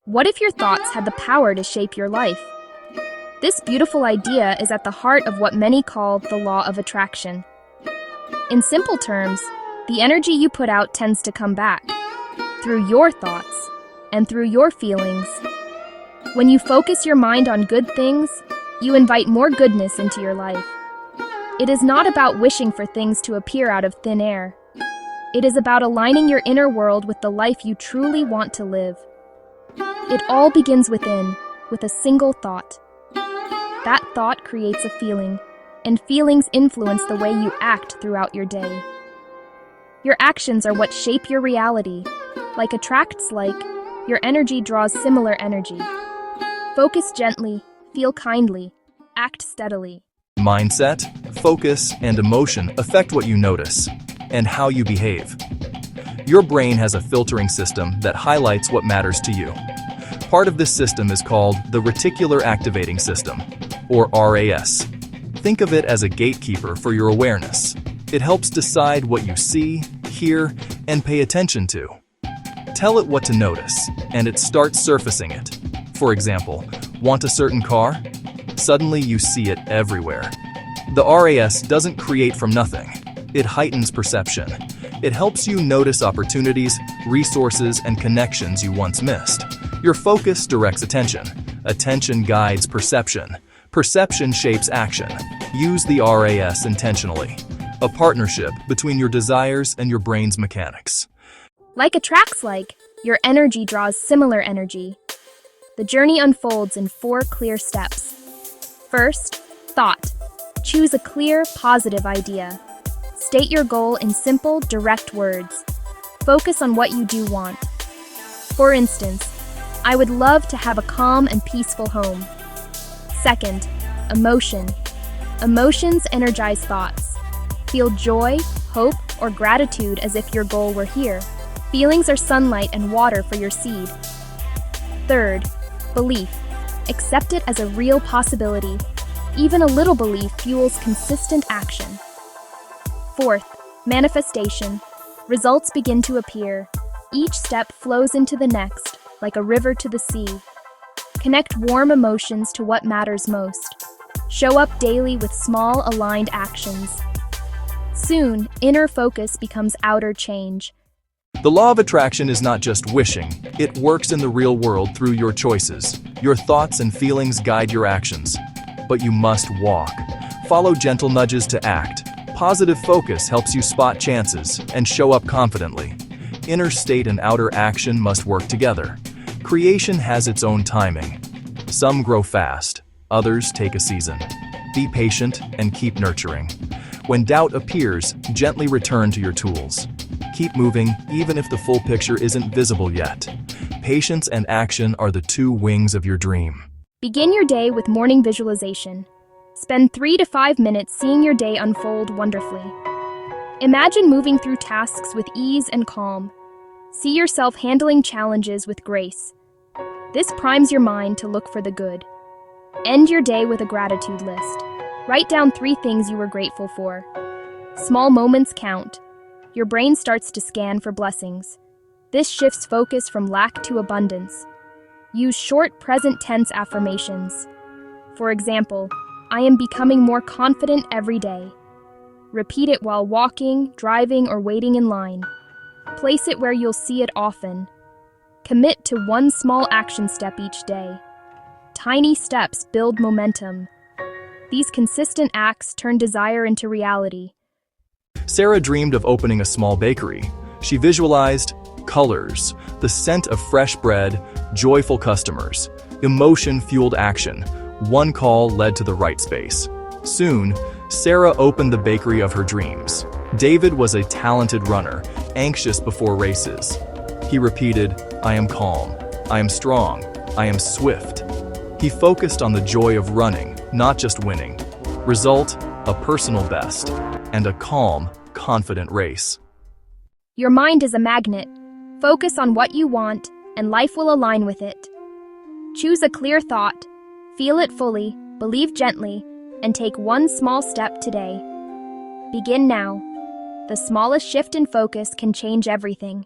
What if your thoughts had the power to shape your life? This beautiful idea is at the heart of what many call the law of attraction. In simple terms, the energy you put out tends to come back, through your thoughts and through your feelings. When you focus your mind on good things, you invite more goodness into your life. It is not about wishing for things to appear out of thin air. It is about aligning your inner world with the life you truly want to live. It all begins within, with a single thought. That thought creates a feeling, and feelings influence the way you act throughout your day. Your actions are what shape your reality. Like attracts like, your energy draws similar energy. Focus gently, feel kindly, act steadily. Mindset, focus, and emotion affect what you notice and how you behave. Your brain has a filtering system that highlights what matters to you. Part of this system is called the Reticular Activating System, or RAS. Think of it as a gatekeeper for your awareness. It helps decide what you see, hear, and pay attention to. Tell it what to notice, and it starts surfacing it. For example, want a certain car? Suddenly you see it everywhere. The RAS doesn't create from nothing. It heightens perception. It helps you notice opportunities, resources, and connections you once missed. Your focus directs attention. Attention guides perception. Perception shapes action. Use the RAS intentionally. A partnership between your desires and your brain's mechanics. Like attracts like, your energy draws similar energy. The journey unfolds in 4 clear steps. First, thought. Choose a clear, positive idea. State your goal in simple, direct words. Focus on what you do want. For instance, I would love to have a calm and peaceful home. Second, emotion. Emotions energize thoughts. Feel joy, hope, or gratitude as if your goal were here. Feelings are sunlight and water for your seed. Third, belief. Accept it as a real possibility. Even a little belief fuels consistent action. Fourth, manifestation. Results begin to appear. Each step flows into the next, like a river to the sea. Connect warm emotions to what matters most. Show up daily with small, aligned actions. Soon, inner focus becomes outer change. The law of attraction is not just wishing. It works in the real world through your choices. Your thoughts and feelings guide your actions. But you must walk. Follow gentle nudges to act. Positive focus helps you spot chances and show up confidently. Inner state and outer action must work together. Creation has its own timing. Some grow fast, others take a season. Be patient and keep nurturing. When doubt appears, gently return to your tools. Keep moving, even if the full picture isn't visible yet. Patience and action are the 2 wings of your dream. Begin your day with morning visualization. Spend 3 to 5 minutes seeing your day unfold wonderfully. Imagine moving through tasks with ease and calm. See yourself handling challenges with grace. This primes your mind to look for the good. End your day with a gratitude list. Write down 3 things you were grateful for. Small moments count. Your brain starts to scan for blessings. This shifts focus from lack to abundance. Use short present tense affirmations. For example, I am becoming more confident every day. Repeat it while walking, driving, or waiting in line. Place it where you'll see it often. Commit to 1 small action step each day. Tiny steps build momentum. These consistent acts turn desire into reality. Sarah dreamed of opening a small bakery. She visualized colors, the scent of fresh bread, joyful customers. Emotion-fueled action. 1 call led to the right space. Soon, Sarah opened the bakery of her dreams. David was a talented runner, anxious before races. He repeated, I am calm, I am strong, I am swift. He focused on the joy of running, not just winning. Result, a personal best, and a calm, confident race. Your mind is a magnet. Focus on what you want, and life will align with it. Choose a clear thought. Feel it fully, believe gently, and take 1 small step today. Begin now. The smallest shift in focus can change everything.